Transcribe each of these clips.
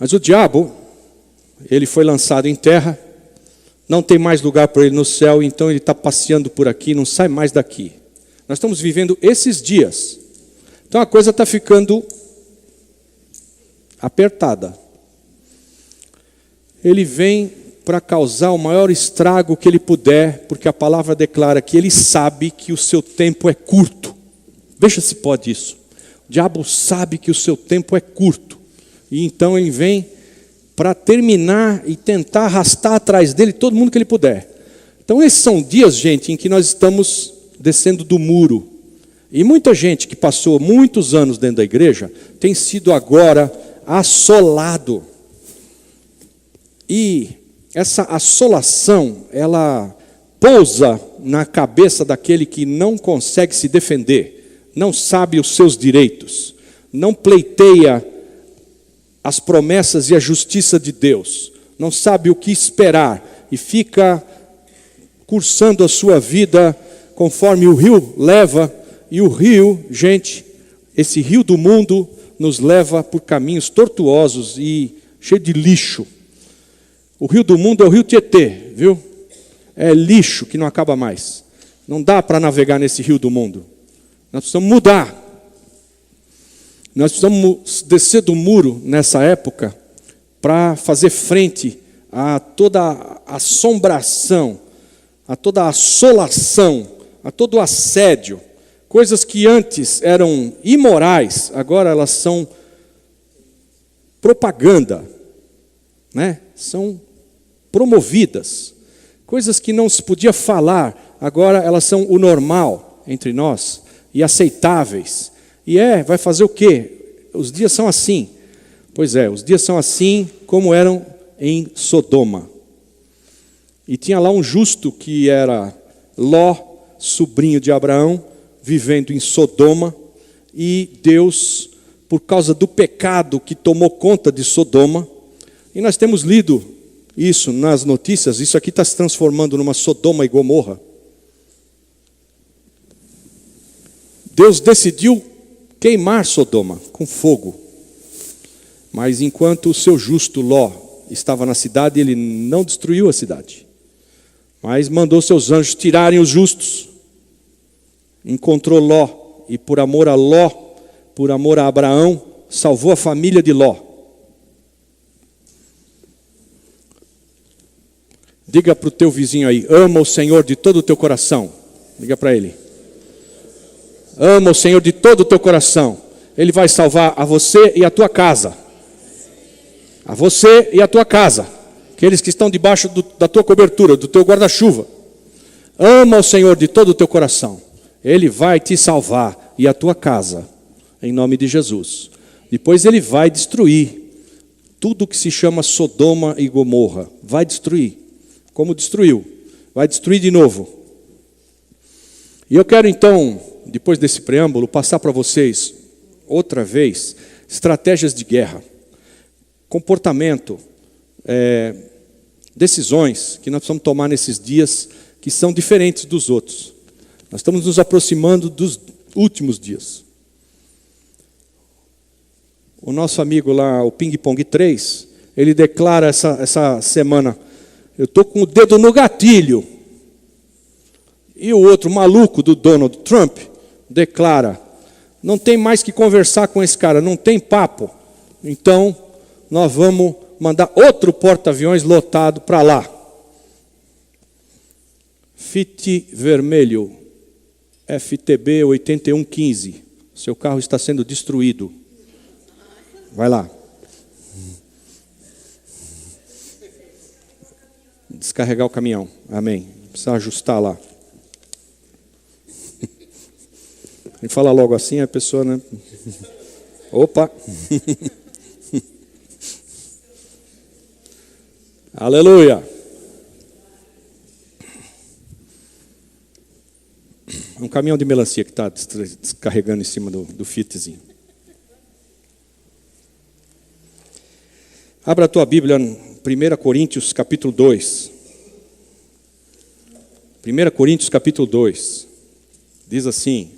Mas o diabo, ele foi lançado em terra, não tem mais lugar para ele no céu, então ele está passeando por aqui, não sai mais daqui. Nós estamos vivendo esses dias. Então a coisa está ficando apertada. Ele vem para causar o maior estrago que ele puder, porque a palavra declara que ele sabe que o seu tempo é curto. Veja se pode isso. O diabo sabe que o seu tempo é curto. E então ele vem para terminar e tentar arrastar atrás dele todo mundo que ele puder. Então esses são dias, gente, em que nós estamos descendo do muro. E muita gente que passou muitos anos dentro da igreja tem sido agora assolado. E essa assolação, ela pousa na cabeça daquele que não consegue se defender, não sabe os seus direitos, não pleiteia as promessas e a justiça de Deus, não sabe o que esperar e fica cursando a sua vida conforme o rio leva. E o rio, gente, esse rio do mundo nos leva por caminhos tortuosos e cheio de lixo. O rio do mundo é o rio Tietê, viu? É lixo que não acaba mais. Não dá para navegar nesse rio do mundo. Nós precisamos mudar. Nós precisamos descer do muro nessa época para fazer frente a toda a assombração, a toda a assolação, a todo o assédio. Coisas que antes eram imorais, agora elas são propaganda, né? São promovidas. Coisas que não se podia falar, agora elas são o normal entre nós e aceitáveis. E vai fazer o quê? Os dias são assim. Pois é, os dias são assim como eram em Sodoma. E tinha lá um justo que era Ló, sobrinho de Abraão, vivendo em Sodoma, e Deus, por causa do pecado que tomou conta de Sodoma, e nós temos lido isso nas notícias, isso aqui está se transformando numa Sodoma e Gomorra. Deus decidiu queimar Sodoma com fogo, mas enquanto o seu justo Ló estava na cidade, ele não destruiu a cidade, mas mandou seus anjos tirarem os justos. Encontrou Ló, e por amor a Ló, por amor a Abraão, salvou a família de Ló. Diga para o teu vizinho aí, ama o Senhor de todo o teu coração. Diga para ele. Ama o Senhor de todo o teu coração. Ele vai salvar a você e a tua casa. A você e a tua casa. Aqueles que estão debaixo da tua cobertura, do teu guarda-chuva. Ama o Senhor de todo o teu coração. Ele vai te salvar e a tua casa, em nome de Jesus. Depois ele vai destruir tudo que se chama Sodoma e Gomorra. Vai destruir, como destruiu. Vai destruir de novo. E eu quero então, depois desse preâmbulo, passar para vocês, outra vez, estratégias de guerra. Comportamento, decisões que nós precisamos tomar nesses dias que são diferentes dos outros. Nós estamos nos aproximando dos últimos dias. O nosso amigo lá, o Ping Pong 3, ele declara essa semana, eu estou com o dedo no gatilho. E o outro maluco do Donald Trump declara, não tem mais que conversar com esse cara, não tem papo. Então, nós vamos mandar outro porta-aviões lotado para lá. Fit vermelho. FTB 8115, seu carro está sendo destruído. Vai lá. Descarregar o caminhão, amém. Precisa ajustar lá. A gente fala logo assim, a pessoa, né? Opa! Aleluia! Um caminhão de melancia que está descarregando em cima do Fitzinho. Abra a tua Bíblia, 1 Coríntios capítulo 2. 1 Coríntios capítulo 2. Diz assim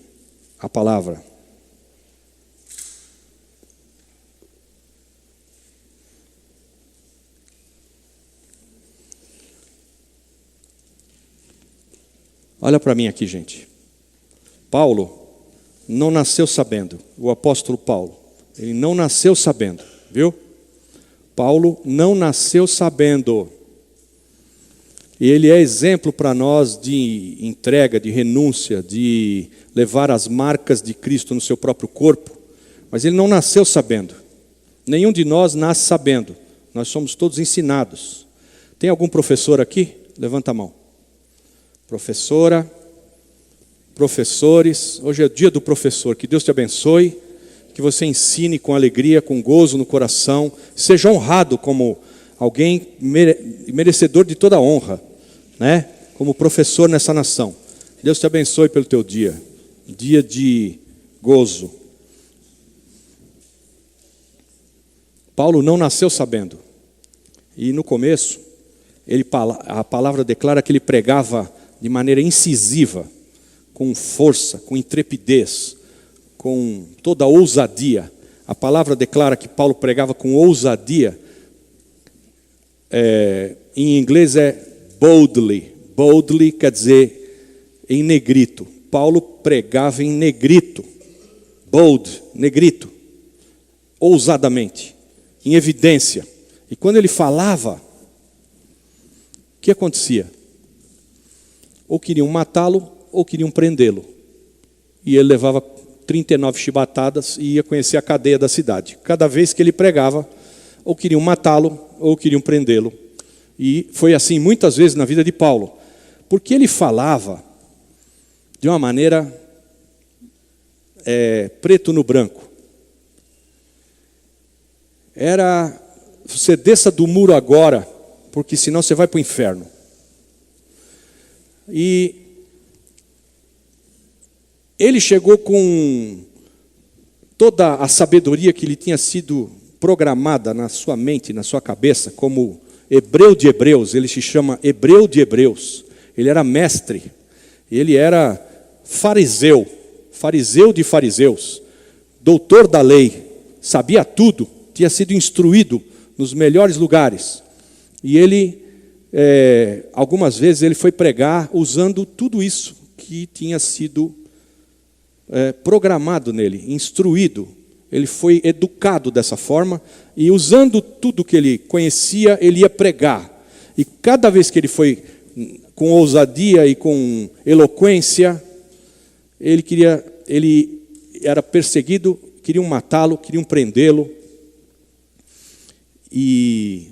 a palavra. Olha para mim aqui, gente. Paulo não nasceu sabendo, o apóstolo Paulo, ele não nasceu sabendo, viu? Paulo não nasceu sabendo. E ele é exemplo para nós de entrega, de renúncia, de levar as marcas de Cristo no seu próprio corpo. Mas ele não nasceu sabendo. Nenhum de nós nasce sabendo. Nós somos todos ensinados. Tem algum professor aqui? Levanta a mão. Professora, professores, hoje é o dia do professor. Que Deus te abençoe, que você ensine com alegria, com gozo no coração. Seja honrado como alguém merecedor de toda honra, né? Como professor nessa nação. Deus te abençoe pelo teu dia, dia de gozo. Paulo não nasceu sabendo. E no começo, a palavra declara que ele pregava de maneira incisiva, com força, com intrepidez, com toda ousadia. A palavra declara que Paulo pregava com ousadia. Em inglês é boldly. Boldly quer dizer em negrito. Paulo pregava em negrito. Bold, negrito. Ousadamente, em evidência. E quando ele falava, o que acontecia? Ou queriam matá-lo, ou queriam prendê-lo. E ele levava 39 chibatadas e ia conhecer a cadeia da cidade. Cada vez que ele pregava, ou queriam matá-lo, ou queriam prendê-lo. E foi assim muitas vezes na vida de Paulo. Porque ele falava de uma maneira preto no branco. Era, você desça do muro agora, porque senão você vai para o inferno. E ele chegou com toda a sabedoria que lhe tinha sido programada na sua mente, na sua cabeça, como hebreu de hebreus. Ele se chama hebreu de hebreus. Ele era mestre, ele era fariseu, fariseu de fariseus, doutor da lei, sabia tudo, tinha sido instruído nos melhores lugares. E ele, algumas vezes, ele foi pregar usando tudo isso que tinha sido programado nele, instruído. Ele foi educado dessa forma e usando tudo que ele conhecia, ele ia pregar. E cada vez que ele foi com ousadia e com eloquência, ele era perseguido, queriam matá-lo, queriam prendê-lo. E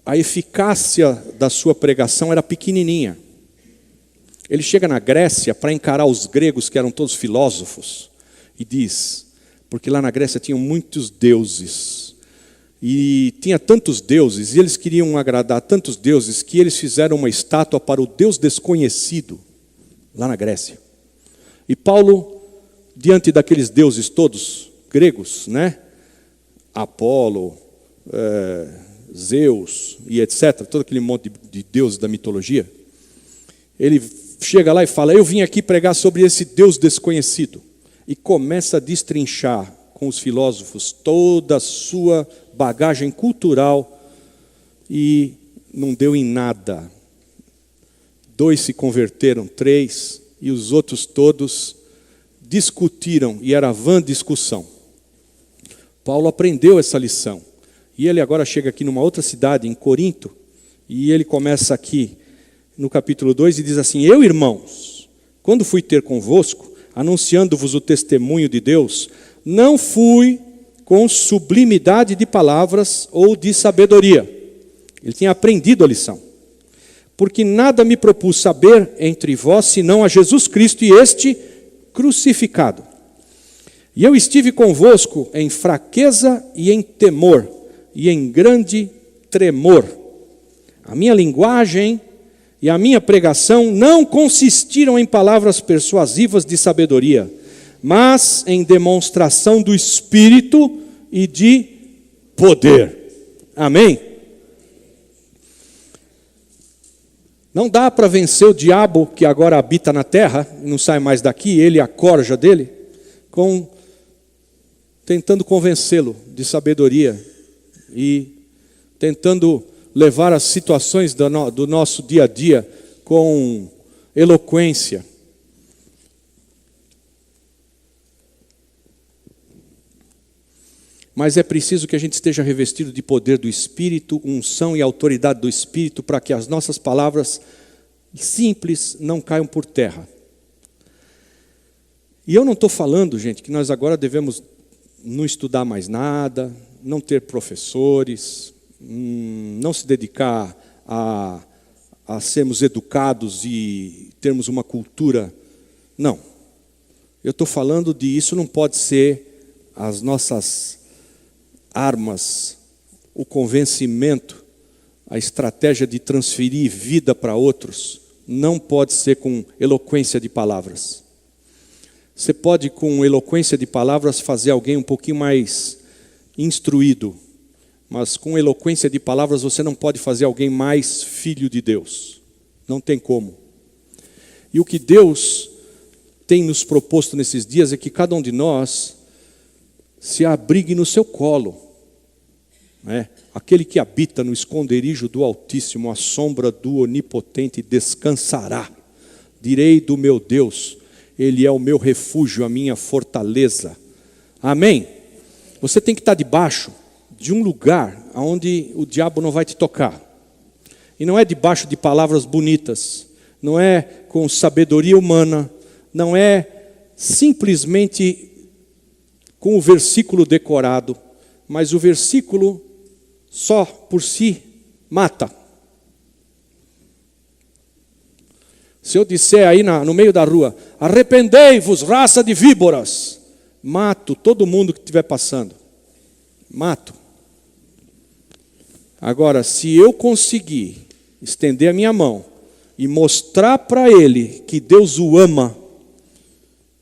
a eficácia da sua pregação era pequenininha. Ele chega na Grécia para encarar os gregos, que eram todos filósofos, e diz, porque lá na Grécia tinham muitos deuses, e tinha tantos deuses, e eles queriam agradar tantos deuses, que eles fizeram uma estátua para o Deus desconhecido, lá na Grécia. E Paulo, diante daqueles deuses todos gregos, né? Apolo, Zeus e etc., todo aquele monte de deuses da mitologia, ele chega lá e fala, eu vim aqui pregar sobre esse Deus desconhecido. E começa a destrinchar com os filósofos toda a sua bagagem cultural e não deu em nada. 2 se converteram, 3, e os outros todos discutiram, e era vã discussão. Paulo aprendeu essa lição. E ele agora chega aqui numa outra cidade, em Corinto, e ele começa aqui no capítulo 2 e diz assim, eu, irmãos, quando fui ter convosco, anunciando-vos o testemunho de Deus, não fui com sublimidade de palavras ou de sabedoria. Ele tinha aprendido a lição. Porque nada me propus saber entre vós, senão a Jesus Cristo e este crucificado. E eu estive convosco em fraqueza e em temor, e em grande tremor. A minha linguagem e a minha pregação não consistiram em palavras persuasivas de sabedoria, mas em demonstração do Espírito e de poder. Amém? Não dá para vencer o diabo que agora habita na terra, não sai mais daqui, ele e a corja dele, tentando convencê-lo de sabedoria e tentando levar as situações do nosso dia a dia com eloquência. Mas é preciso que a gente esteja revestido de poder do Espírito, unção e autoridade do Espírito, para que as nossas palavras simples não caiam por terra. E eu não estou falando, gente, que nós agora devemos não estudar mais nada, não ter professores, não se dedicar a sermos educados e termos uma cultura. Não. Eu estou falando de isso não pode ser as nossas armas, o convencimento, a estratégia de transferir vida para outros, não pode ser com eloquência de palavras. Você pode, com eloquência de palavras, fazer alguém um pouquinho mais instruído, mas com eloquência de palavras você não pode fazer alguém mais filho de Deus. Não tem como. E o que Deus tem nos proposto nesses dias é que cada um de nós se abrigue no seu colo. Aquele que habita no esconderijo do Altíssimo, à sombra do Onipotente, descansará. Direi do meu Deus, Ele é o meu refúgio, a minha fortaleza. Amém? Você tem que estar debaixo de um lugar onde o diabo não vai te tocar. E não é debaixo de palavras bonitas, não é com sabedoria humana, não é simplesmente com o versículo decorado, mas o versículo só por si mata. Se eu disser aí no meio da rua, arrependei-vos, raça de víboras, mato todo mundo que estiver passando. Mato. Agora, se eu conseguir estender a minha mão e mostrar para ele que Deus o ama,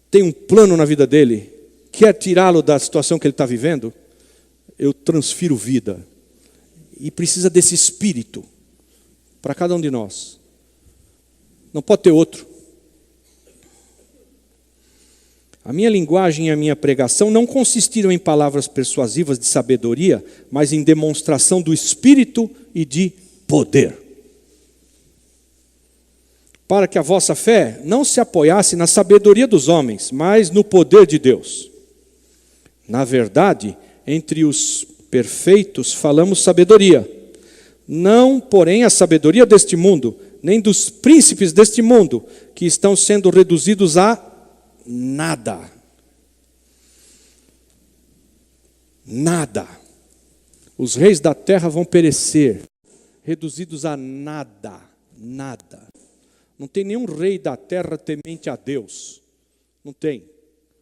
tem um plano na vida dele, quer tirá-lo da situação que ele está vivendo, eu transfiro vida. E precisa desse espírito para cada um de nós. Não pode ter outro. A minha linguagem e a minha pregação não consistiram em palavras persuasivas de sabedoria, mas em demonstração do Espírito e de poder. Para que a vossa fé não se apoiasse na sabedoria dos homens, mas no poder de Deus. Na verdade, entre os perfeitos falamos sabedoria, não, porém, a sabedoria deste mundo, nem dos príncipes deste mundo, que estão sendo reduzidos a nada. Nada. Os reis da terra vão perecer, reduzidos a nada. Nada. Não tem nenhum rei da terra temente a Deus. Não tem.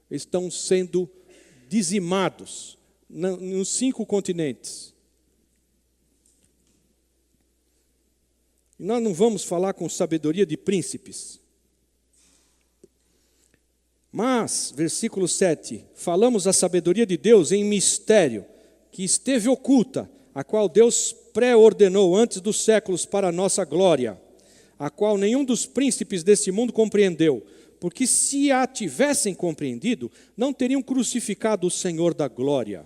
Eles estão sendo dizimados nos 5 continentes. E nós não vamos falar com sabedoria de príncipes. Mas, versículo 7, falamos a sabedoria de Deus em mistério, que esteve oculta, a qual Deus pré-ordenou antes dos séculos para a nossa glória, a qual nenhum dos príncipes deste mundo compreendeu, porque se a tivessem compreendido, não teriam crucificado o Senhor da glória.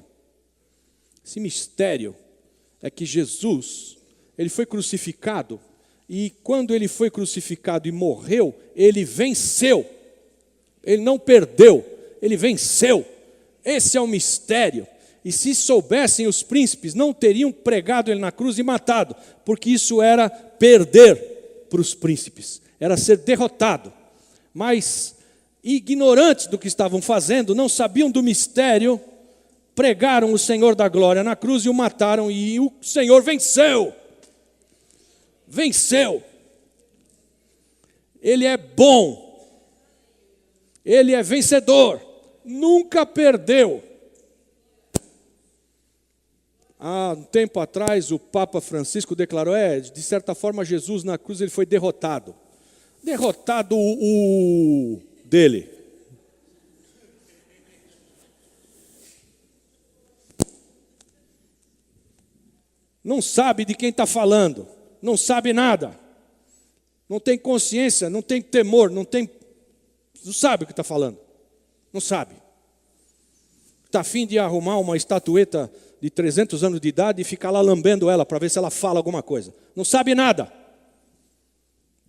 Esse mistério é que Jesus, ele foi crucificado, e quando ele foi crucificado e morreu, ele venceu. Ele não perdeu, ele venceu. Esse é o mistério. E se soubessem os príncipes, não teriam pregado ele na cruz e matado, porque isso era perder para os príncipes, era ser derrotado. Mas, ignorantes do que estavam fazendo, não sabiam do mistério, pregaram o Senhor da glória na cruz e o mataram, e o Senhor venceu. Venceu. Ele é bom. Ele é vencedor. Nunca perdeu. Há um tempo atrás, o Papa Francisco declarou, de certa forma, Jesus na cruz ele foi derrotado. Derrotado o dele. Não sabe de quem está falando. Não sabe nada. Não tem consciência, não tem temor, não sabe o que está falando. Não sabe. Está a fim de arrumar uma estatueta de 300 anos de idade e ficar lá lambendo ela para ver se ela fala alguma coisa. Não sabe nada.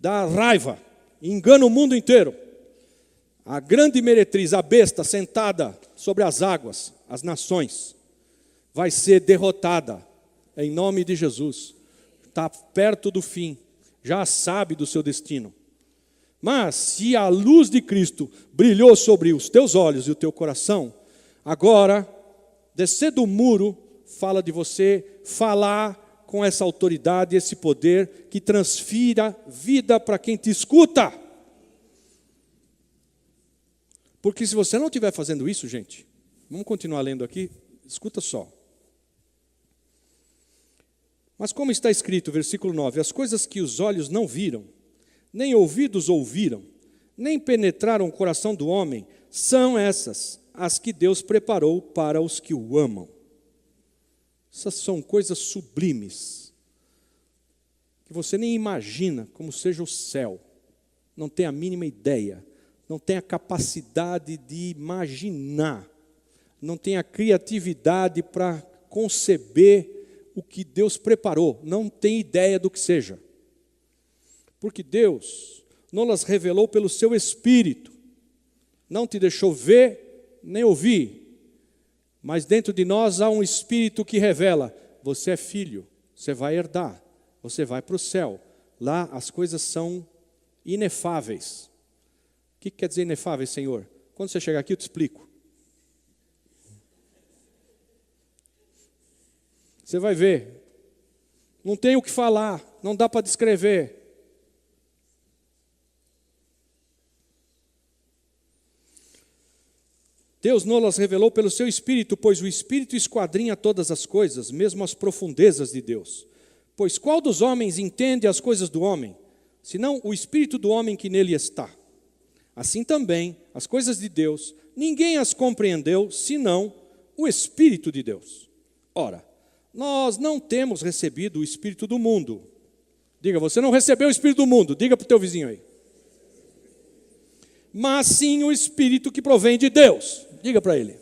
dá raiva, engana o mundo inteiro. A grande meretriz, a besta sentada sobre as águas, as nações, vai ser derrotada em nome de Jesus. Está perto do fim, já sabe do seu destino. Mas se a luz de Cristo brilhou sobre os teus olhos e o teu coração, agora, descer do muro, fala de você falar com essa autoridade, esse poder que transfira vida para quem te escuta. Porque se você não estiver fazendo isso, gente, vamos continuar lendo aqui, escuta só. Mas como está escrito, versículo 9, as coisas que os olhos não viram, nem ouvidos ouviram, nem penetraram o coração do homem, são essas as que Deus preparou para os que o amam. Essas são coisas sublimes, que você nem imagina como seja o céu, não tem a mínima ideia, não tem a capacidade de imaginar, não tem a criatividade para conceber o que Deus preparou, não tem ideia do que seja. Porque Deus não las revelou pelo seu Espírito, não te deixou ver nem ouvir, mas dentro de nós há um Espírito que revela, você é filho, você vai herdar, você vai para o céu, lá as coisas são inefáveis. O que quer dizer inefáveis, Senhor? Quando você chegar aqui eu te explico. Você vai ver, não tem o que falar, não dá para descrever. Deus não-las revelou pelo seu Espírito, pois o Espírito esquadrinha todas as coisas, mesmo as profundezas de Deus. Pois qual dos homens entende as coisas do homem, senão o Espírito do homem que nele está? Assim também, as coisas de Deus, ninguém as compreendeu, senão o Espírito de Deus. Ora, nós não temos recebido o Espírito do mundo. Diga, você não recebeu o Espírito do mundo. Diga para o teu vizinho aí. Mas sim o Espírito que provém de Deus. Diga para ele.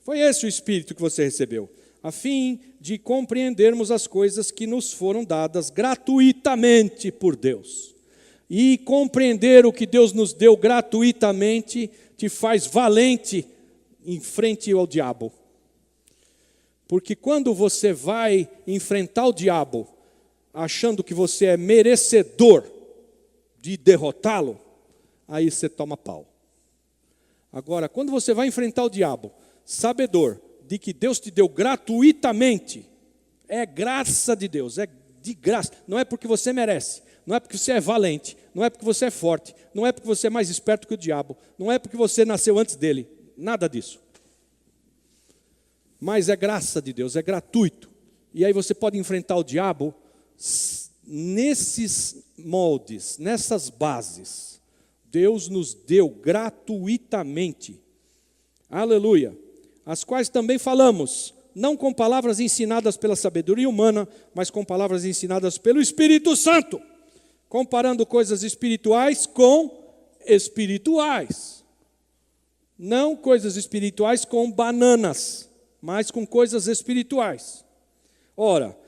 Foi esse o Espírito que você recebeu, a fim de compreendermos as coisas que nos foram dadas gratuitamente por Deus. E compreender o que Deus nos deu gratuitamente te faz valente em frente ao diabo. Porque quando você vai enfrentar o diabo, achando que você é merecedor de derrotá-lo, aí você toma pau. Agora, quando você vai enfrentar o diabo, sabedor de que Deus te deu gratuitamente, é graça de Deus, é de graça, não é porque você merece, não é porque você é valente, não é porque você é forte, não é porque você é mais esperto que o diabo, não é porque você nasceu antes dele, nada disso. Mas é graça de Deus, é gratuito. E aí você pode enfrentar o diabo nesses moldes, nessas bases. Deus nos deu gratuitamente. Aleluia. As quais também falamos, não com palavras ensinadas pela sabedoria humana, mas com palavras ensinadas pelo Espírito Santo, comparando coisas espirituais com espirituais. Não coisas espirituais com bananas, mas com coisas espirituais. Ora,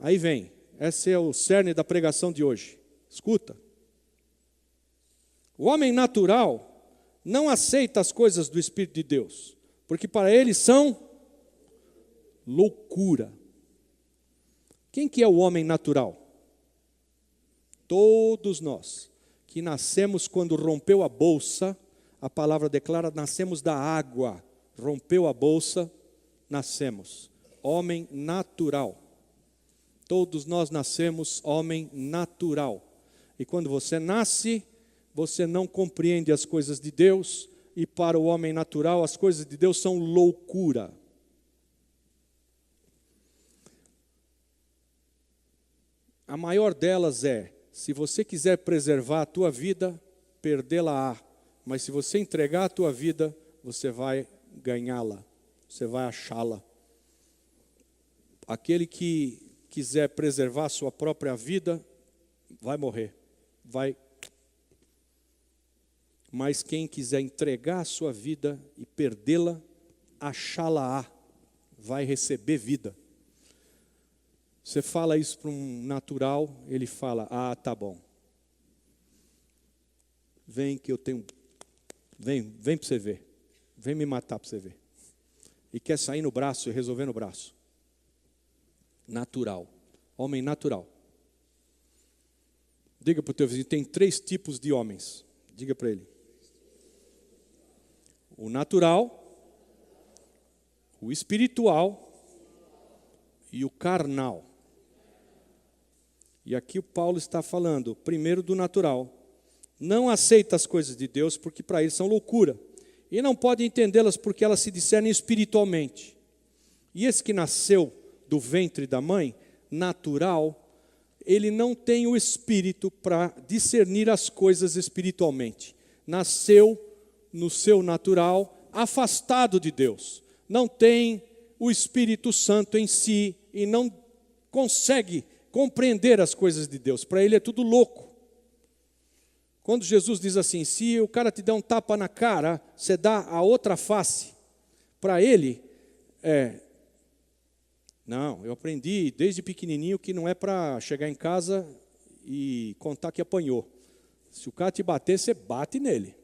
aí vem, esse é o cerne da pregação de hoje. Escuta. O homem natural não aceita as coisas do Espírito de Deus, porque para ele são loucura. Quem que é o homem natural? Todos nós que nascemos quando rompeu a bolsa, a palavra declara, nascemos da água, rompeu a bolsa, nascemos. Homem natural. Todos nós nascemos homem natural. E quando você nasce, você não compreende as coisas de Deus, e para o homem natural as coisas de Deus são loucura. A maior delas é, se você quiser preservar a tua vida, perdê-la-á. Mas se você entregar a tua vida, você vai ganhá-la. Você vai achá-la. Aquele que quiser preservar a sua própria vida, vai morrer. Mas quem quiser entregar a sua vida e perdê-la, achá-la-á. Vai receber vida. Você fala isso para um natural, ele fala, ah, tá bom. Vem que eu tenho... Vem para você ver. Vem me matar para você ver. E quer sair no braço e resolver no braço. Natural. Homem natural. Diga para o teu vizinho, tem 3 tipos de homens. Diga para ele. O natural, o espiritual e o carnal. E aqui o Paulo está falando, primeiro do natural. Não aceita as coisas de Deus porque para ele são loucura. E não pode entendê-las porque elas se discernem espiritualmente. E esse que nasceu do ventre da mãe, natural, ele não tem o espírito para discernir as coisas espiritualmente. Nasceu no seu natural, afastado de Deus. Não tem o Espírito Santo em si e não consegue compreender as coisas de Deus. Para ele é tudo louco. Quando Jesus diz assim, se o cara te der um tapa na cara, você dá a outra face. Para ele, não, eu aprendi desde pequenininho que não é para chegar em casa e contar que apanhou. Se o cara te bater, você bate nele.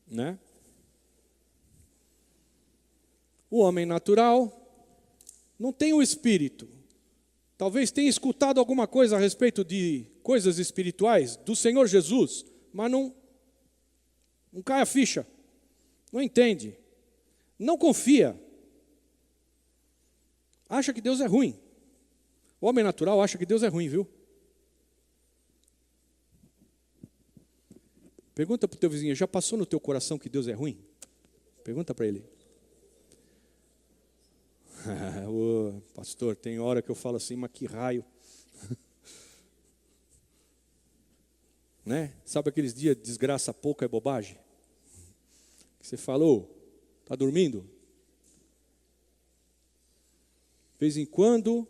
Né? O homem natural não tem o espírito. Talvez tenha escutado alguma coisa a respeito de coisas espirituais do Senhor Jesus, mas não cai a ficha, não entende, não confia, acha que Deus é ruim. O homem natural acha que Deus é ruim, viu? Pergunta para o teu vizinho, já passou no teu coração que Deus é ruim? Pergunta para ele. Ô, pastor, tem hora que eu falo assim, mas que raio. Né? Sabe aqueles dias de desgraça pouca é bobagem? Que você falou, está dormindo? De vez em quando,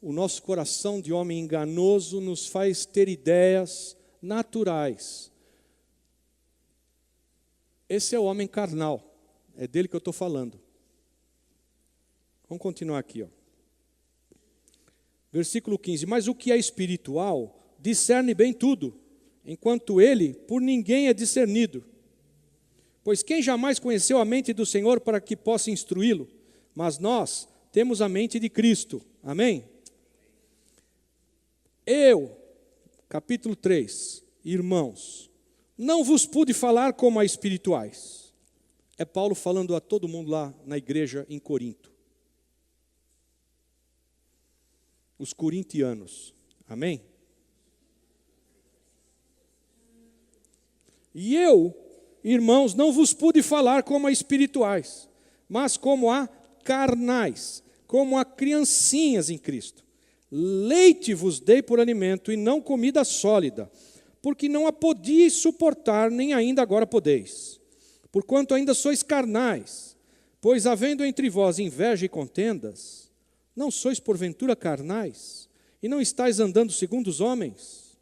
o nosso coração de homem enganoso nos faz ter ideias naturais. Esse é o homem carnal, é dele que eu estou falando. Vamos continuar aqui, ó. Versículo 15. Mas o que é espiritual discerne bem tudo, enquanto ele por ninguém é discernido. Pois quem jamais conheceu a mente do Senhor para que possa instruí-lo? Mas nós temos a mente de Cristo. Amém? Eu, capítulo 3, irmãos, não vos pude falar como a espirituais. É Paulo falando a todo mundo lá na igreja em Corinto. Os corintianos. Amém? E eu, irmãos, não vos pude falar como a espirituais, mas como a carnais, como a criancinhas em Cristo. Leite vos dei por alimento e não comida sólida, porque não a podíeis suportar, nem ainda agora podeis. Porquanto ainda sois carnais, pois havendo entre vós inveja e contendas, não sois porventura carnais, e não estáis andando segundo os homens?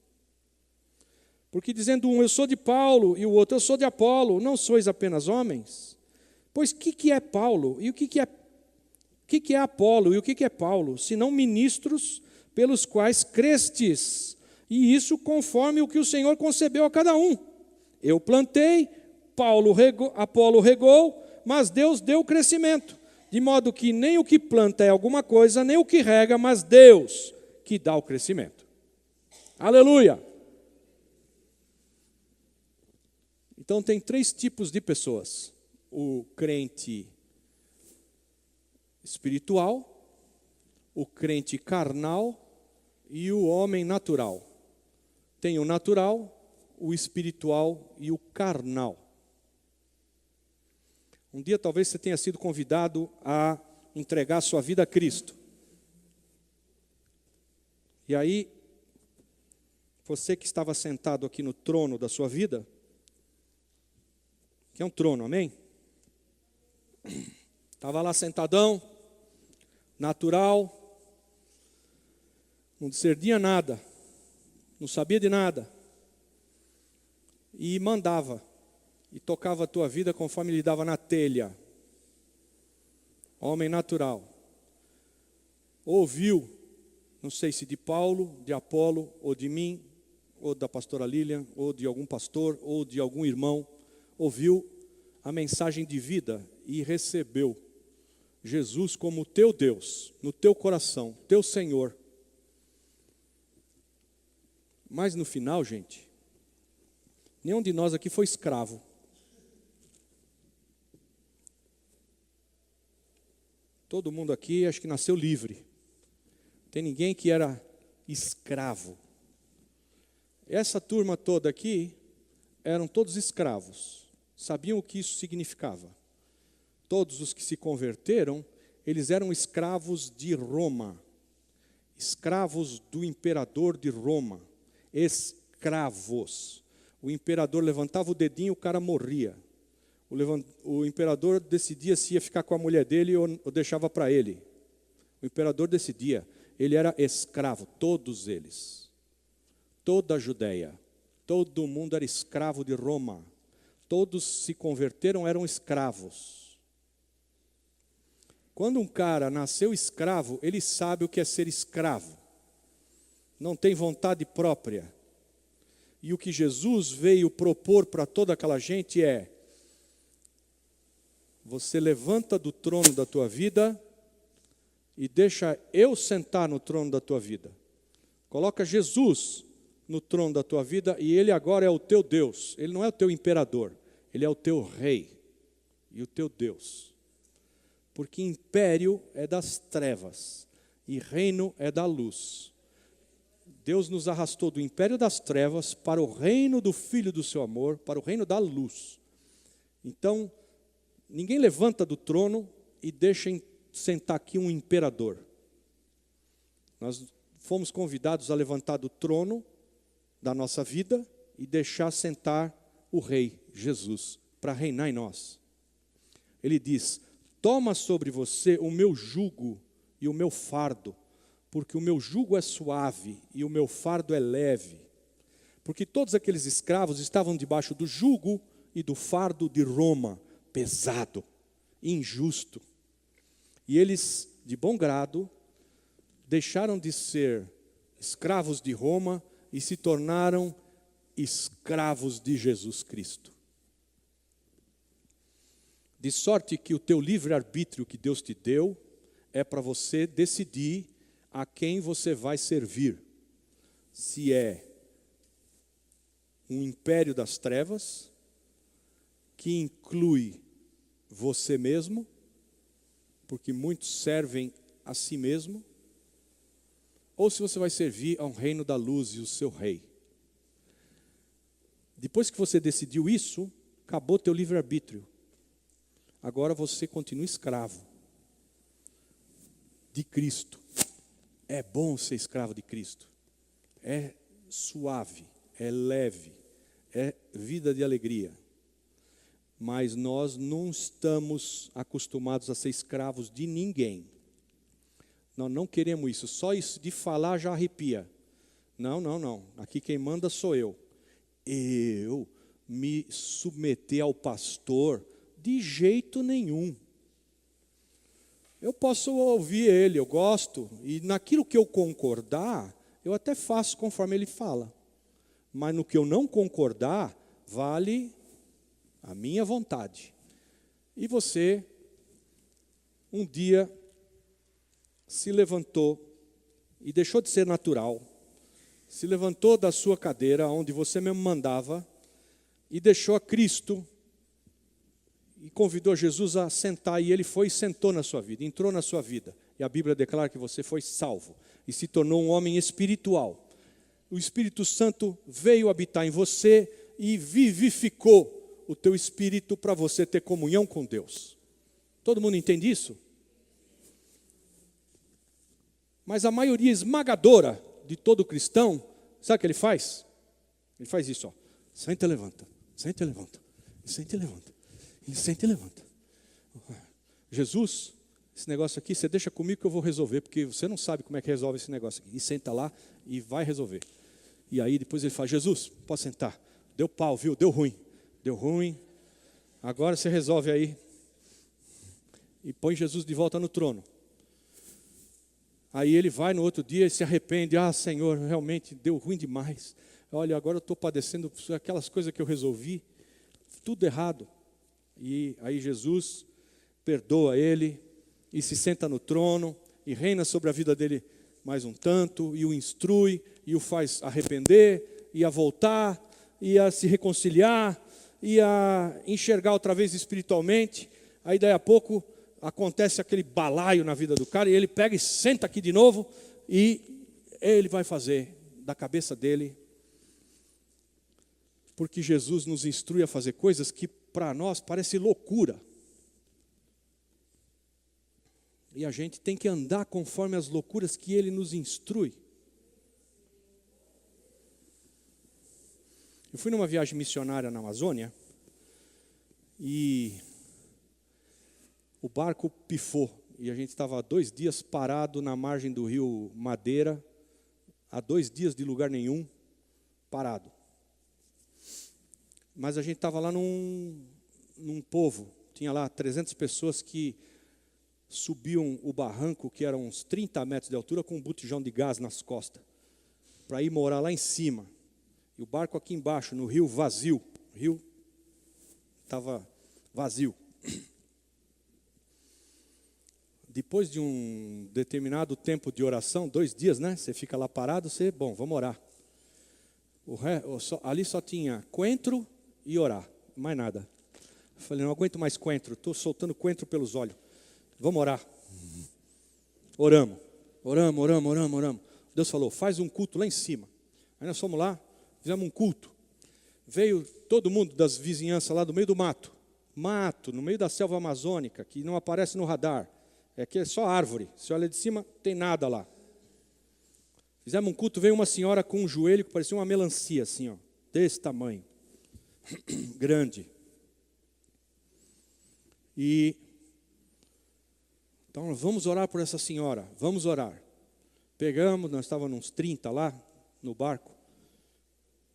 Porque dizendo um, eu sou de Paulo, e o outro, eu sou de Apolo, não sois apenas homens? Pois o que é Paulo, e o que é Apolo, e o que é Paulo, senão ministros pelos quais crestes, e isso conforme o que o Senhor concebeu a cada um. Eu plantei, Apolo regou, mas Deus deu o crescimento. De modo que nem o que planta é alguma coisa, nem o que rega, mas Deus que dá o crescimento. Aleluia! Então tem 3 tipos de pessoas. O crente espiritual, o crente carnal e o homem natural. Tem o natural, o espiritual e o carnal. Um dia talvez você tenha sido convidado a entregar sua vida a Cristo. E aí, você que estava sentado aqui no trono da sua vida, que é um trono, amém? Estava lá sentadão, natural, não discernia nada, não sabia de nada, e mandava. E tocava a tua vida conforme lhe dava na telha. homem natural, ouviu, não sei se de Paulo, de Apolo, ou de mim, ou da pastora Lilian, ou de algum pastor, ou de algum irmão, ouviu a mensagem de vida e recebeu Jesus como teu Deus, no teu coração, teu Senhor. Mas no final, gente, nenhum de nós aqui foi escravo. Todo mundo aqui acho que nasceu livre. Tem ninguém que era escravo. Essa turma toda aqui eram todos escravos. Sabiam o que isso significava. Todos os que se converteram, eles eram escravos de Roma. Escravos do imperador de Roma. Escravos. O imperador levantava o dedinho, o cara morria. O imperador decidia se ia ficar com a mulher dele ou deixava para ele. O imperador decidia. Ele era escravo, todos eles. Toda a Judéia. Todo mundo era escravo de Roma. Todos se converteram, eram escravos. Quando um cara nasceu escravo, ele sabe o que é ser escravo. Não tem vontade própria. E o que Jesus veio propor para toda aquela gente é: você levanta do trono da tua vida e deixa eu sentar no trono da tua vida. Coloca Jesus no trono da tua vida e Ele agora é o teu Deus. Ele não é o teu imperador, Ele é o teu rei e o teu Deus. Porque império é das trevas e reino é da luz. Deus nos arrastou do império das trevas para o reino do Filho do seu amor, para o reino da luz. Então, ninguém levanta do trono e deixa sentar aqui um imperador. Nós fomos convidados a levantar do trono da nossa vida e deixar sentar o Rei, Jesus, para reinar em nós. Ele diz: toma sobre você o meu jugo e o meu fardo, porque o meu jugo é suave e o meu fardo é leve. Porque todos aqueles escravos estavam debaixo do jugo e do fardo de Roma, pesado, injusto. E eles, de bom grado, deixaram de ser escravos de Roma e se tornaram escravos de Jesus Cristo. De sorte que o teu livre-arbítrio que Deus te deu é para você decidir a quem você vai servir. Se é um império das trevas, que inclui você mesmo, porque muitos servem a si mesmo, ou se você vai servir ao reino da luz e o seu rei. Depois que você decidiu isso, acabou teu livre-arbítrio. Agora você continua escravo de Cristo. É bom ser escravo de Cristo. É suave, é leve, é vida de alegria. Mas nós não estamos acostumados a ser escravos de ninguém. Nós não queremos isso. Só isso de falar já arrepia. Não. Aqui quem manda sou eu. Eu me submeter ao pastor de jeito nenhum. Eu posso ouvir ele, eu gosto, e naquilo que eu concordar, eu até faço conforme ele fala. Mas no que eu não concordar, vale a minha vontade. E você, um dia, se levantou e deixou de ser natural, se levantou da sua cadeira, onde você mesmo mandava, e deixou a Cristo, e convidou Jesus a sentar, e ele foi e sentou na sua vida, entrou na sua vida. E a Bíblia declara que você foi salvo, e se tornou um homem espiritual. O Espírito Santo veio habitar em você e vivificou o teu espírito para você ter comunhão com Deus. Todo mundo entende isso? Mas a maioria esmagadora de todo cristão, sabe o que ele faz? Ele faz isso, ó. Senta e levanta, senta e levanta, senta e levanta. Ele senta e levanta. Jesus, esse negócio aqui, você deixa comigo que eu vou resolver, porque você não sabe como é que resolve esse negócio aqui. E senta lá e vai resolver. E aí depois ele fala: Jesus, pode sentar. Deu pau, viu? Deu ruim. Agora você resolve aí. e põe Jesus de volta no trono. Aí ele vai no outro dia e se arrepende. Ah, Senhor, realmente deu ruim demais. Olha, agora eu estou padecendo aquelas coisas que eu resolvi, tudo errado. E aí Jesus perdoa ele e se senta no trono e reina sobre a vida dele mais um tanto, e o instrui, e o faz arrepender, e a voltar, e a se reconciliar, e a enxergar outra vez espiritualmente. Aí daí a pouco acontece aquele balaio na vida do cara, e ele pega e senta aqui de novo, e ele vai fazer da cabeça dele, porque Jesus nos instrui a fazer coisas que para nós parece loucura. E a gente tem que andar conforme as loucuras que ele nos instrui. Eu fui numa viagem missionária na Amazônia e o barco pifou. E a gente estava 2 dias parado na margem do rio Madeira, há 2 dias de lugar nenhum, parado. Mas a gente estava lá num povo, tinha lá 300 pessoas que subiam o barranco, que era uns 30 metros de altura, com um botijão de gás nas costas, para ir morar lá em cima. E o barco aqui embaixo, no rio vazio. O rio estava vazio. Depois de um determinado tempo de oração, 2 dias, né? Você fica lá parado, vamos orar. Ali só tinha coentro e orar, mais nada. Eu falei, não aguento mais coentro, estou soltando coentro pelos olhos. Vamos orar. Oramos. Deus falou, faz um culto lá em cima. Aí nós fomos lá, fizemos um culto. Veio todo mundo das vizinhanças lá do meio do mato. Mato, no meio da selva amazônica, que não aparece no radar. É que é só árvore. Você olha de cima, tem nada lá. Fizemos um culto, veio uma senhora com um joelho que parecia uma melancia, assim, ó, desse tamanho. Grande. Então, vamos orar por essa senhora, vamos orar. Pegamos, nós estávamos uns 30 lá, no barco,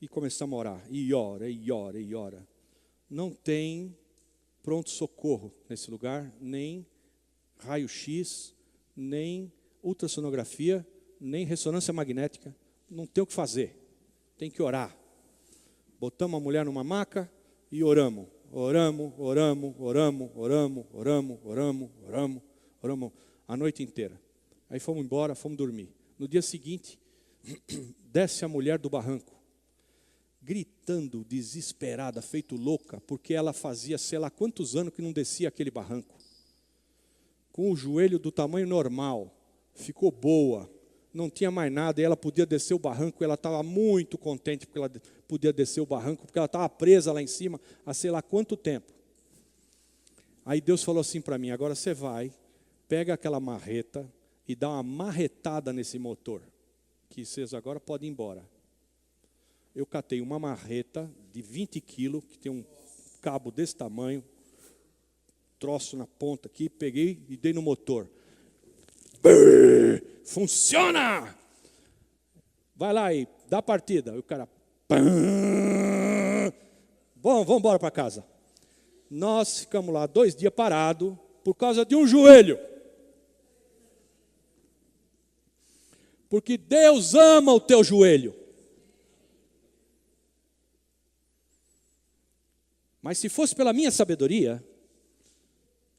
e começamos a orar. E ora. Não tem pronto-socorro nesse lugar, nem raio-x, nem ultrassonografia, nem ressonância magnética. Não tem o que fazer, tem que orar. Botamos a mulher numa maca e oramos a noite inteira. Aí fomos embora, fomos dormir. No dia seguinte, desce a mulher do barranco, gritando, desesperada, feito louca, porque ela fazia sei lá quantos anos que não descia aquele barranco. Com o joelho do tamanho normal, ficou boa, não tinha mais nada, e ela podia descer o barranco, e ela estava muito contente porque ela podia descer o barranco, porque ela estava presa lá em cima há sei lá quanto tempo. Aí Deus falou assim para mim, agora você vai, pega aquela marreta e dá uma marretada nesse motor, que vocês agora podem ir embora. Eu catei uma marreta de 20 quilos, que tem um cabo desse tamanho, troço na ponta aqui, peguei e dei no motor. Funciona! Vai lá e dá a partida. O cara... Bom, vamos embora para casa. Nós ficamos lá 2 dias parados por causa de um joelho. Porque Deus ama o teu joelho. Mas se fosse pela minha sabedoria,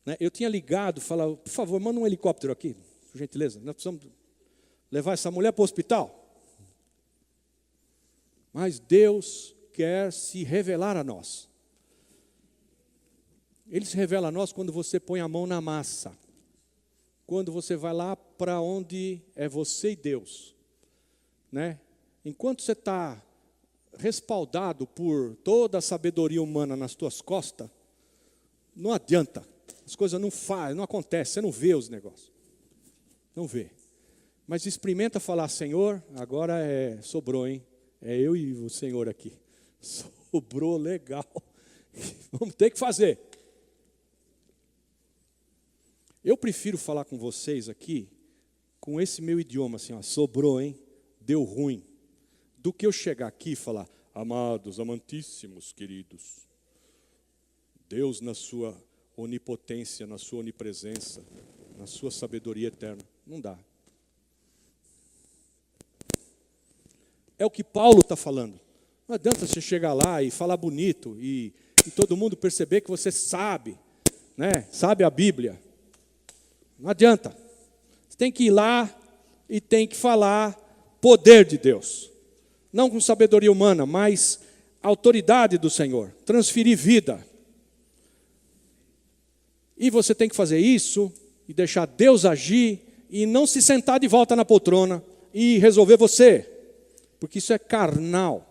né, eu tinha ligado, falado, por favor, manda um helicóptero aqui, por gentileza. Nós precisamos levar essa mulher para o hospital. Mas Deus quer se revelar a nós. Ele se revela a nós quando você põe a mão na massa. Quando você vai lá para onde é você e Deus. Né? Enquanto você está respaldado por toda a sabedoria humana nas tuas costas, não adianta. As coisas não fazem, não acontecem, você não vê os negócios. Não vê. Mas experimenta falar, Senhor, agora sobrou, hein? É eu e o Senhor aqui. Sobrou legal. Vamos ter que fazer. Eu prefiro falar com vocês aqui, com esse meu idioma, assim, ó, sobrou, hein? Deu ruim. Do que eu chegar aqui e falar, amados, amantíssimos, queridos, Deus na sua onipotência, na sua onipresença, na sua sabedoria eterna. Não dá. É o que Paulo está falando. Não adianta você chegar lá e falar bonito e todo mundo perceber que você sabe, né? Sabe a Bíblia. Não adianta. Você tem que ir lá e tem que falar poder de Deus. Não com sabedoria humana, mas autoridade do Senhor. Transferir vida. E você tem que fazer isso e deixar Deus agir e não se sentar de volta na poltrona e resolver você. Porque isso é carnal.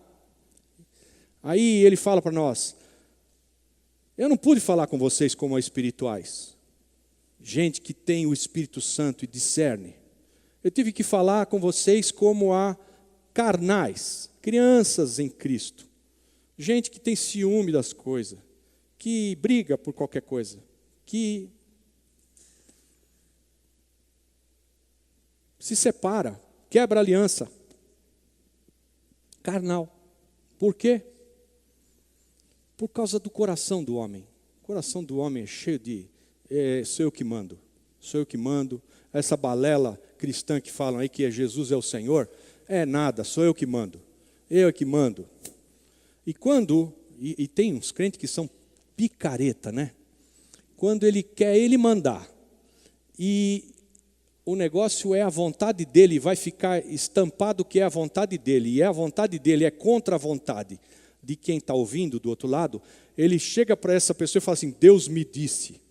Aí ele fala para nós, eu não pude falar com vocês como espirituais. Gente que tem o Espírito Santo e discerne. Eu tive que falar com vocês como a carnais, crianças em Cristo. Gente que tem ciúme das coisas, que briga por qualquer coisa, que se separa, quebra aliança. Carnal. Por quê? Por causa do coração do homem. O coração do homem é cheio de, sou eu que mando, sou eu que mando. Essa balela cristã que falam aí que Jesus é o Senhor, é nada, sou eu que mando. Eu é que mando. E quando, e tem uns crentes que são picareta, né? Quando ele quer ele mandar, e o negócio é a vontade dele, vai ficar estampado que é a vontade dele, e a vontade dele é contra a vontade de quem está ouvindo do outro lado, ele chega para essa pessoa e fala assim, Deus me disse.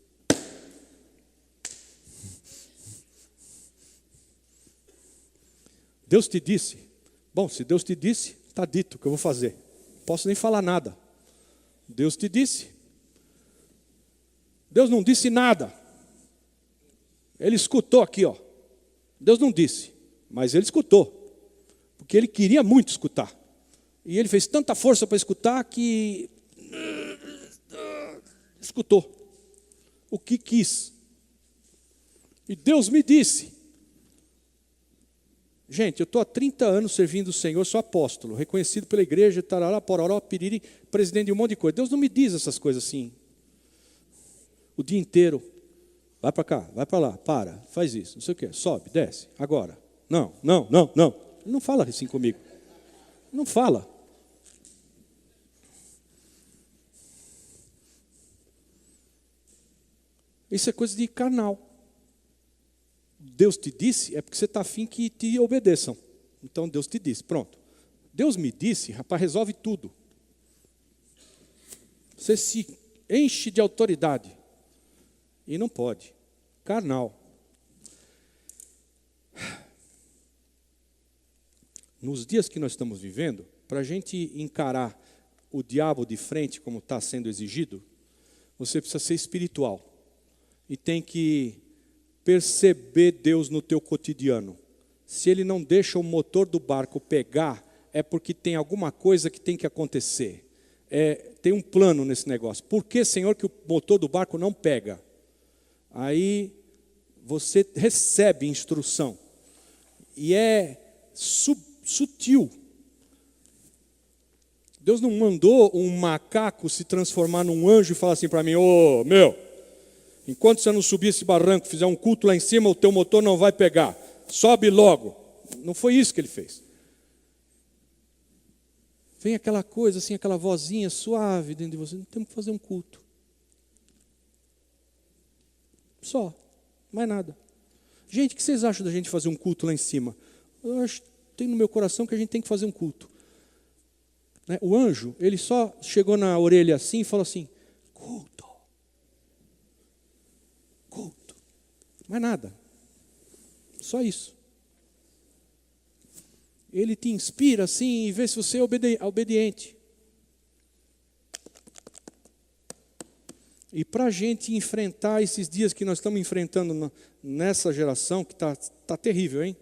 Deus te disse? Bom, se Deus te disse, está dito o que eu vou fazer. Não posso nem falar nada. Deus te disse. Deus não disse nada. Ele escutou aqui, ó. Deus não disse, mas ele escutou. Porque ele queria muito escutar. E ele fez tanta força para escutar que escutou o que quis. E Deus me disse. Gente, eu estou há 30 anos servindo o Senhor, sou apóstolo, reconhecido pela igreja, tarará, pororó, piriri, presidente de um monte de coisa. Deus não me diz essas coisas assim. O dia inteiro. Vai para cá, vai para lá, para, faz isso, não sei o quê, sobe, desce, agora. Não. Ele não fala assim comigo. Não fala. Isso é coisa de carnal. Deus te disse, é porque você está afim que te obedeçam. Então Deus te disse, pronto. Deus me disse, rapaz, resolve tudo. Você se enche de autoridade. E não pode. Carnal. Nos dias que nós estamos vivendo, para a gente encarar o diabo de frente, como está sendo exigido, você precisa ser espiritual. E tem que perceber Deus no teu cotidiano. Se Ele não deixa o motor do barco pegar, é porque tem alguma coisa que tem que acontecer. Tem um plano nesse negócio. Por que, Senhor, que o motor do barco não pega? Aí você recebe instrução. E é sutil. Deus não mandou um macaco se transformar num anjo e falar assim para mim, ô, enquanto você não subir esse barranco, fizer um culto lá em cima, o teu motor não vai pegar. Sobe logo. Não foi isso que ele fez. Vem aquela coisa assim, aquela vozinha suave dentro de você. Não temos que fazer um culto. Só. Mais nada. Gente, o que vocês acham da gente fazer um culto lá em cima? Eu acho, tem no meu coração que a gente tem que fazer um culto. O anjo, ele só chegou na orelha assim e falou assim, culto. Culto. Mais nada. Só isso. Ele te inspira assim e vê se você é obediente. E para a gente enfrentar esses dias que nós estamos enfrentando nessa geração, que tá terrível, hein?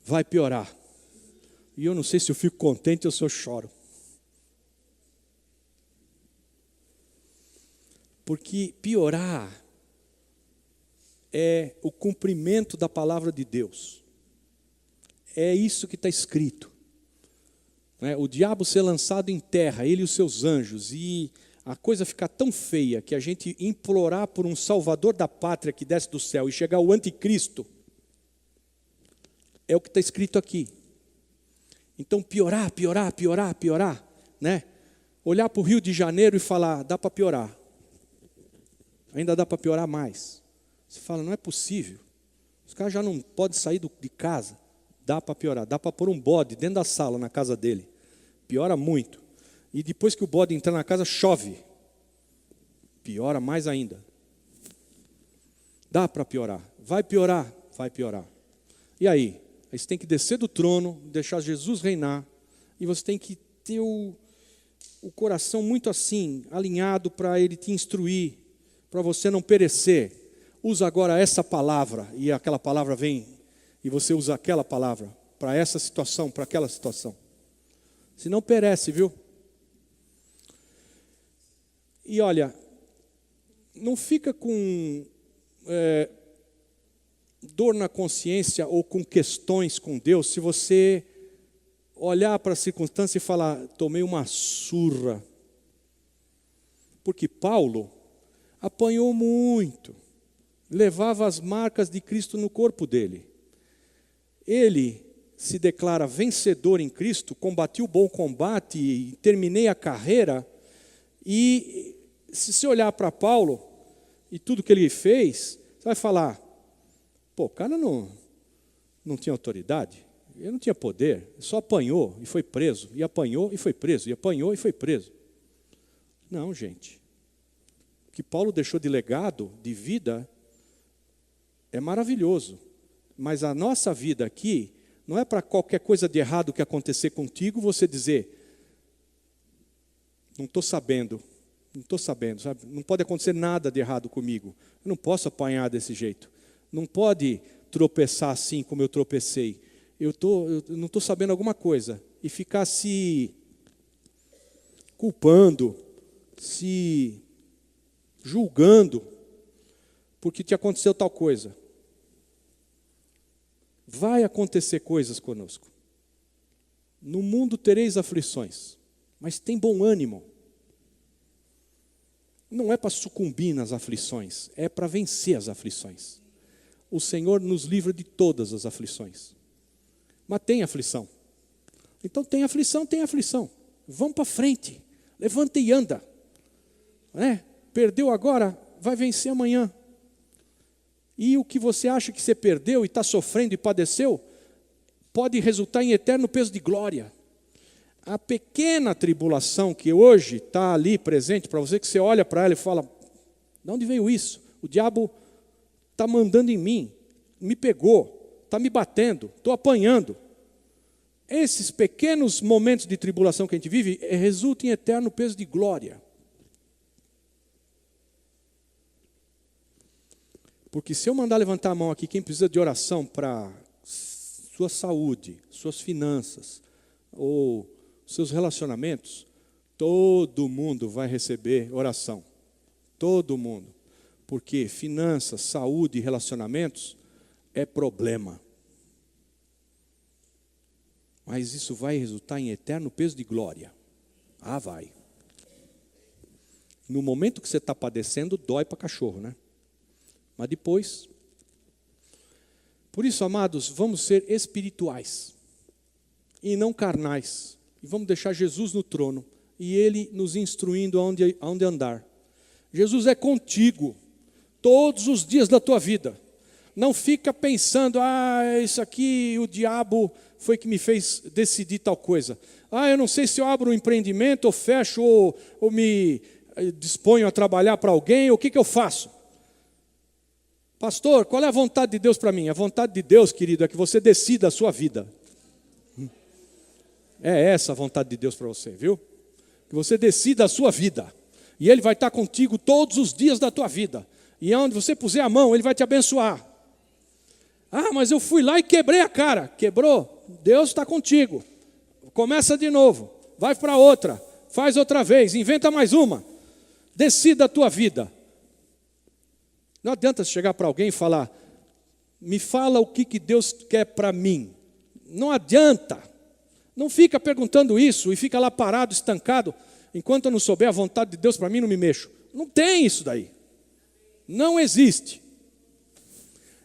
Vai piorar. E eu não sei se eu fico contente ou se eu choro. Porque piorar é o cumprimento da palavra de Deus. É isso que está escrito. O diabo ser lançado em terra, ele e os seus anjos, e a coisa ficar tão feia que a gente implorar por um salvador da pátria que desce do céu e chegar o anticristo, é o que está escrito aqui. Então piorar, né? Olhar para o Rio de Janeiro e falar, dá para piorar. Ainda dá para piorar mais. Você fala, não é possível. Os caras já não podem sair de casa. Dá para piorar, dá para pôr um bode dentro da sala, na casa dele. Piora muito. E depois que o bode entra na casa, chove. Piora mais ainda. Dá para piorar. Vai piorar. E aí? Aí você tem que descer do trono, deixar Jesus reinar. E você tem que ter o coração muito assim, alinhado para Ele te instruir, para você não perecer. Usa agora essa palavra, e aquela palavra vem, e você usa aquela palavra para essa situação, para aquela situação. Senão perece, viu? E olha, não fica com dor na consciência ou com questões com Deus se você olhar para a circunstância e falar, tomei uma surra. Porque Paulo apanhou muito, levava as marcas de Cristo no corpo dele. Ele se declara vencedor em Cristo, combati o bom combate e terminei a carreira. E se você olhar para Paulo e tudo que ele fez, você vai falar, pô, o cara não tinha autoridade, ele não tinha poder, só apanhou e foi preso, e apanhou e foi preso, e apanhou e foi preso. Não, gente. O que Paulo deixou de legado, de vida, é maravilhoso. Mas a nossa vida aqui não é para qualquer coisa de errado que acontecer contigo, você dizer, não estou sabendo, sabe? Não pode acontecer nada de errado comigo. Eu não posso apanhar desse jeito. Não pode tropeçar assim como eu tropecei. Eu não estou sabendo alguma coisa. E ficar se culpando, se julgando, porque te aconteceu tal coisa. Vai acontecer coisas conosco. No mundo tereis aflições, mas tem bom ânimo. Não é para sucumbir nas aflições, é para vencer as aflições. O Senhor nos livra de todas as aflições. Mas tem aflição. Então tem aflição. Vamos para frente. Levanta e anda. Perdeu agora, vai vencer amanhã. E o que você acha que você perdeu e está sofrendo e padeceu, pode resultar em eterno peso de glória. A pequena tribulação que hoje está ali presente para você, que você olha para ela e fala, de onde veio isso? O diabo está mandando em mim, me pegou, está me batendo, estou apanhando. Esses pequenos momentos de tribulação que a gente vive, resultam em eterno peso de glória. Porque se eu mandar levantar a mão aqui, quem precisa de oração para sua saúde, suas finanças, ou seus relacionamentos, todo mundo vai receber oração. Todo mundo. Porque finanças, saúde e relacionamentos é problema. Mas isso vai resultar em eterno peso de glória. Ah, vai. No momento que você está padecendo, dói para cachorro, né? Mas depois... Por isso, amados, vamos ser espirituais. E não carnais. E vamos deixar Jesus no trono. E Ele nos instruindo aonde andar. Jesus é contigo. Todos os dias da tua vida. Não fica pensando, isso aqui o diabo foi que me fez decidir tal coisa. Eu não sei se eu abro um empreendimento, ou fecho, ou me disponho a trabalhar para alguém, o que eu faço? Pastor, qual é a vontade de Deus para mim? A vontade de Deus, querido, é que você decida a sua vida. É essa a vontade de Deus para você, viu? Que você decida a sua vida. E Ele vai estar contigo todos os dias da tua vida. E onde você puser a mão, Ele vai te abençoar. Mas eu fui lá e quebrei a cara. Quebrou? Deus está contigo. Começa de novo. Vai para outra. Faz outra vez. Inventa mais uma. Decida a tua vida. Não adianta chegar para alguém e falar, me fala o que Deus quer para mim. Não adianta. Não fica perguntando isso e fica lá parado, estancado. enquanto eu não souber a vontade de Deus para mim, não me mexo. Não tem isso daí. Não existe.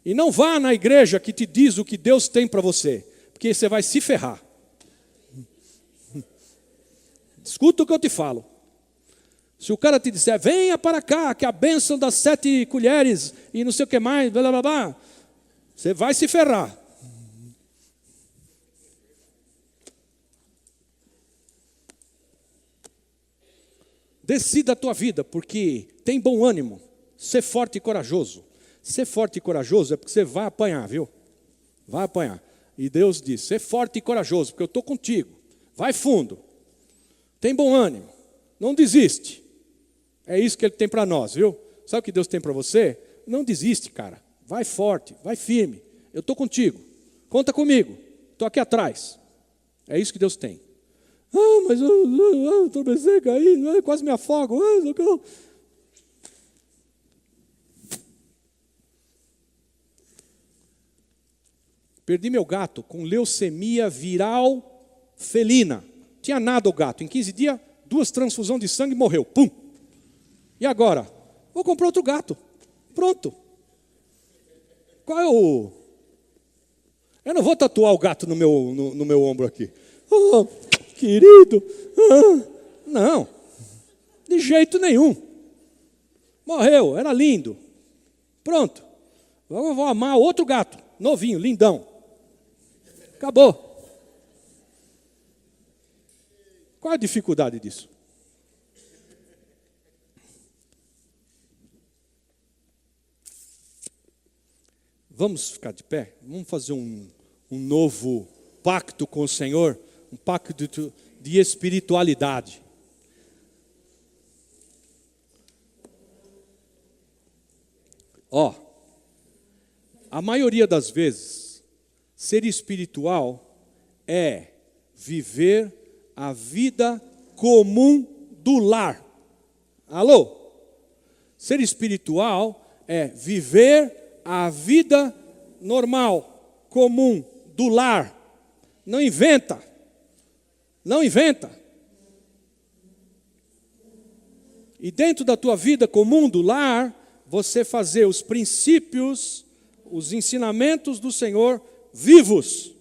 E não vá na igreja que te diz o que Deus tem para você, porque você vai se ferrar. Escuta o que eu te falo. Se o cara te disser, venha para cá, que a bênção das 7 colheres e não sei o que mais, blá, blá, blá, você vai se ferrar. Decida a tua vida, porque tem bom ânimo. Ser forte e corajoso. Ser forte e corajoso é porque você vai apanhar, viu? Vai apanhar. E Deus diz, ser forte e corajoso, porque eu estou contigo. Vai fundo. Tem bom ânimo. Não desiste. É isso que Ele tem para nós, viu? Sabe o que Deus tem para você? Não desiste, cara. Vai forte, vai firme. Eu estou contigo. Conta comigo. Estou aqui atrás. É isso que Deus tem. Ah, mas eu tropecei, caí, quase me afogo. Perdi meu gato com leucemia viral felina. Tinha nada o gato. Em 15 dias, 2 transfusões de sangue e morreu. Pum! E agora? Vou comprar outro gato. Pronto. Qual é o... Eu não vou tatuar o gato no meu ombro aqui. Oh, querido. Não. De jeito nenhum. Morreu. Era lindo. Pronto. Eu vou amar outro gato. Novinho, lindão. Acabou. Qual é a dificuldade disso? Vamos ficar de pé? Vamos fazer um novo pacto com o Senhor, um pacto de espiritualidade. A maioria das vezes, ser espiritual é viver a vida comum do lar. Alô? Ser espiritual é viver a vida normal, comum, do lar. Não inventa. Não inventa. E dentro da tua vida comum do lar, você fazer os princípios, os ensinamentos do Senhor vivos,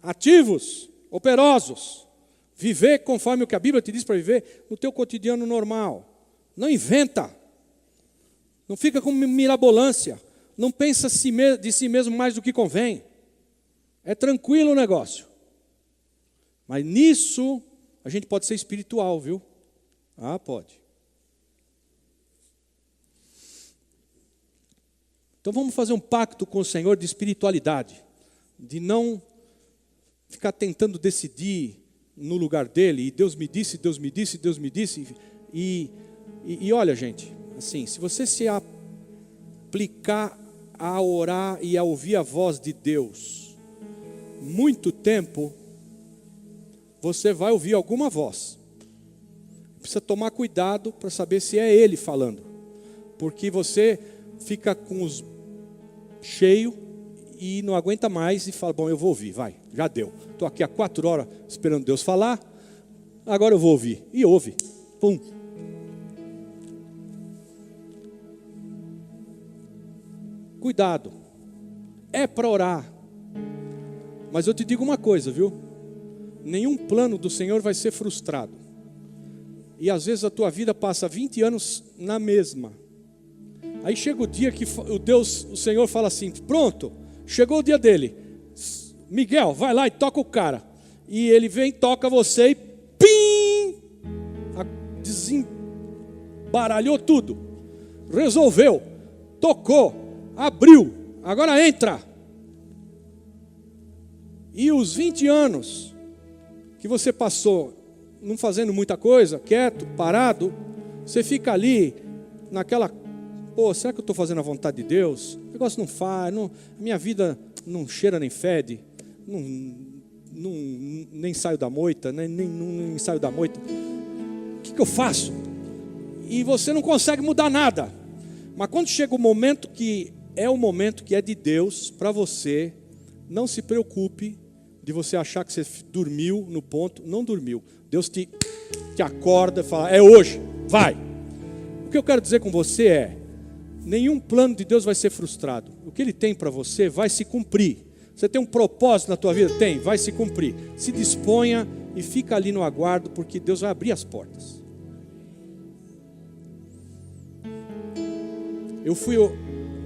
ativos, operosos. Viver conforme o que a Bíblia te diz para viver no teu cotidiano normal. Não inventa. Não fica com mirabolância. Não pensa de si mesmo mais do que convém. É tranquilo o negócio. Mas nisso, a gente pode ser espiritual, viu? Ah, pode. Então vamos fazer um pacto com o Senhor de espiritualidade. De não ficar tentando decidir no lugar dele. E Deus me disse, Deus me disse, Deus me disse. E olha, gente, assim, se você se aplicar a orar e a ouvir a voz de Deus muito tempo, você vai ouvir alguma voz. Precisa tomar cuidado para saber se é Ele falando, porque você fica com os cheio e não aguenta mais e fala, bom, eu vou ouvir, vai, já deu. Estou aqui há 4 horas esperando Deus falar, agora eu vou ouvir. E ouve, pum. Cuidado, é para orar. Mas eu te digo uma coisa, viu? Nenhum plano do Senhor vai ser frustrado. E às vezes a tua vida passa 20 anos na mesma. Aí chega o dia que o Senhor fala assim, pronto, chegou o dia dele. Miguel, vai lá e toca o cara. E ele vem, toca você e pim! Desembaralhou tudo. Resolveu, tocou. Abriu, agora entra. E os 20 anos que você passou não fazendo muita coisa, quieto, parado, você fica ali naquela, será que eu estou fazendo a vontade de Deus? O negócio não faz, minha vida não cheira nem fede, nem saio da moita, nem saio da moita. O que eu faço? E você não consegue mudar nada. Mas quando chega o momento que é de Deus para você, não se preocupe, de você achar que você dormiu no ponto. Não dormiu. Deus te acorda e fala, é hoje, vai. O que eu quero dizer com você é, nenhum plano de Deus vai ser frustrado. O que Ele tem para você vai se cumprir. Você tem um propósito na tua vida? Tem, vai se cumprir. Se disponha e fica ali no aguardo, porque Deus vai abrir as portas. Eu fui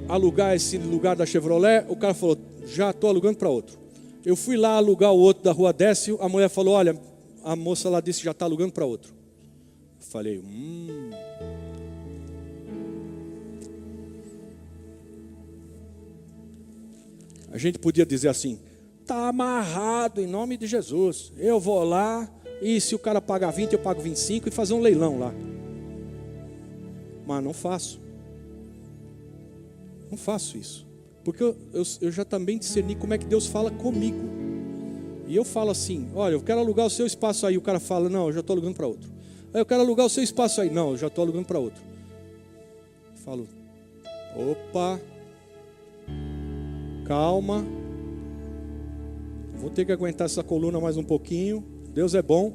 alugar esse lugar da Chevrolet, o cara falou, já estou alugando para outro. Eu fui lá alugar o outro da Rua Décio, a mulher falou, olha, a moça lá disse que já está alugando para outro. Eu falei, A gente podia dizer assim, está amarrado em nome de Jesus. Eu vou lá e se o cara pagar 20, eu pago 25 e fazer um leilão lá. Mas não faço. Não faço isso. Porque eu já também discerni como é que Deus fala comigo. E eu falo assim, olha, eu quero alugar o seu espaço aí. O cara fala, não, eu já estou alugando para outro. Eu quero alugar o seu espaço aí. Não, eu já estou alugando para outro. Eu falo, opa, calma. Vou ter que aguentar essa coluna mais um pouquinho. Deus é bom.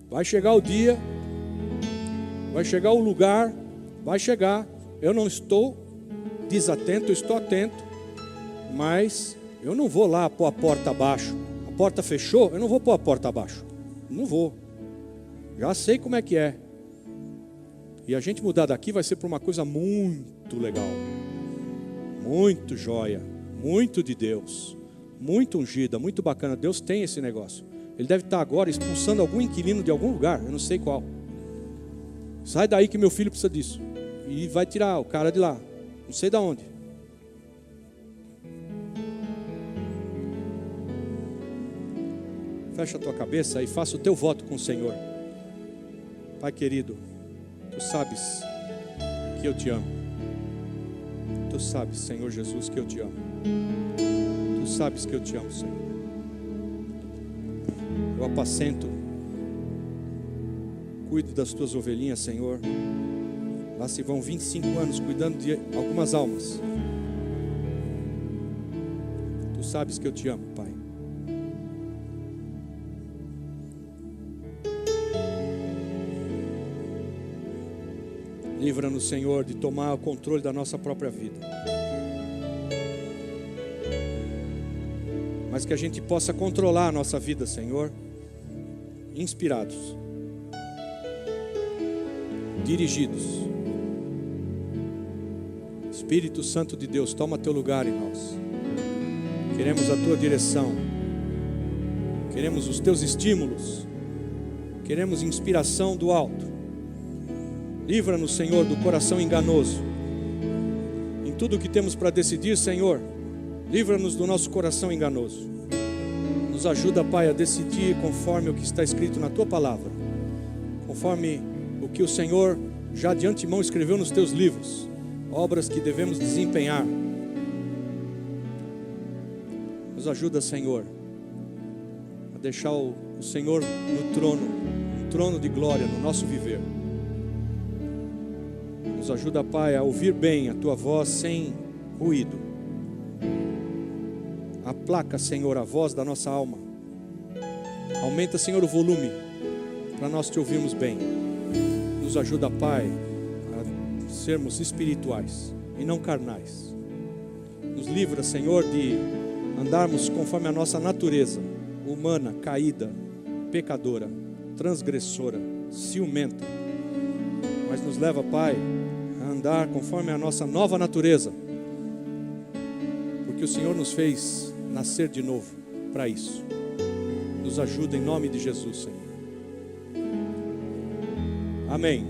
Vai chegar o dia. Vai chegar o lugar. Vai chegar. Eu não estou desatento, eu estou atento. Mas eu não vou lá pôr a porta abaixo. A porta fechou, eu não vou pôr a porta abaixo. Não vou. Já sei como é que é. E a gente mudar daqui vai ser para uma coisa muito legal. Muito joia. Muito de Deus. Muito ungida, muito bacana. Deus tem esse negócio. Ele deve estar agora expulsando algum inquilino de algum lugar. Eu não sei qual. Sai daí que meu filho precisa disso. E vai tirar o cara de lá. Não sei de onde. Fecha a tua cabeça e faça o teu voto com o Senhor. Pai querido, Tu sabes que eu te amo. Tu sabes, Senhor Jesus, que eu te amo. Tu sabes que eu te amo, Senhor. Eu apacento, cuido das Tuas ovelhinhas, Senhor. Lá se vão 25 anos cuidando de algumas almas. Tu sabes que eu te amo, Pai. Livra-nos, Senhor, de tomar o controle da nossa própria vida. Mas que a gente possa controlar a nossa vida, Senhor, inspirados, dirigidos. Espírito Santo de Deus, toma teu lugar em nós. Queremos a tua direção. Queremos os teus estímulos. Queremos inspiração do alto. Livra-nos, Senhor, do coração enganoso. Em tudo o que temos para decidir, Senhor, livra-nos do nosso coração enganoso. Nos ajuda, Pai, a decidir conforme o que está escrito na Tua palavra. Conforme o que o Senhor já de antemão escreveu nos Teus livros. Obras que devemos desempenhar. Nos ajuda, Senhor, a deixar o Senhor no trono de glória no nosso viver. Nos ajuda, Pai, a ouvir bem a Tua voz sem ruído. Aplaca, Senhor, a voz da nossa alma. Aumenta, Senhor, o volume para nós Te ouvirmos bem. Nos ajuda, Pai, a sermos espirituais e não carnais. Nos livra, Senhor, de andarmos conforme a nossa natureza humana, caída, pecadora, transgressora, ciumenta. Mas nos leva, Pai, a andar conforme a nossa nova natureza. Porque o Senhor nos fez nascer de novo para isso. Nos ajuda em nome de Jesus, Senhor. Amém.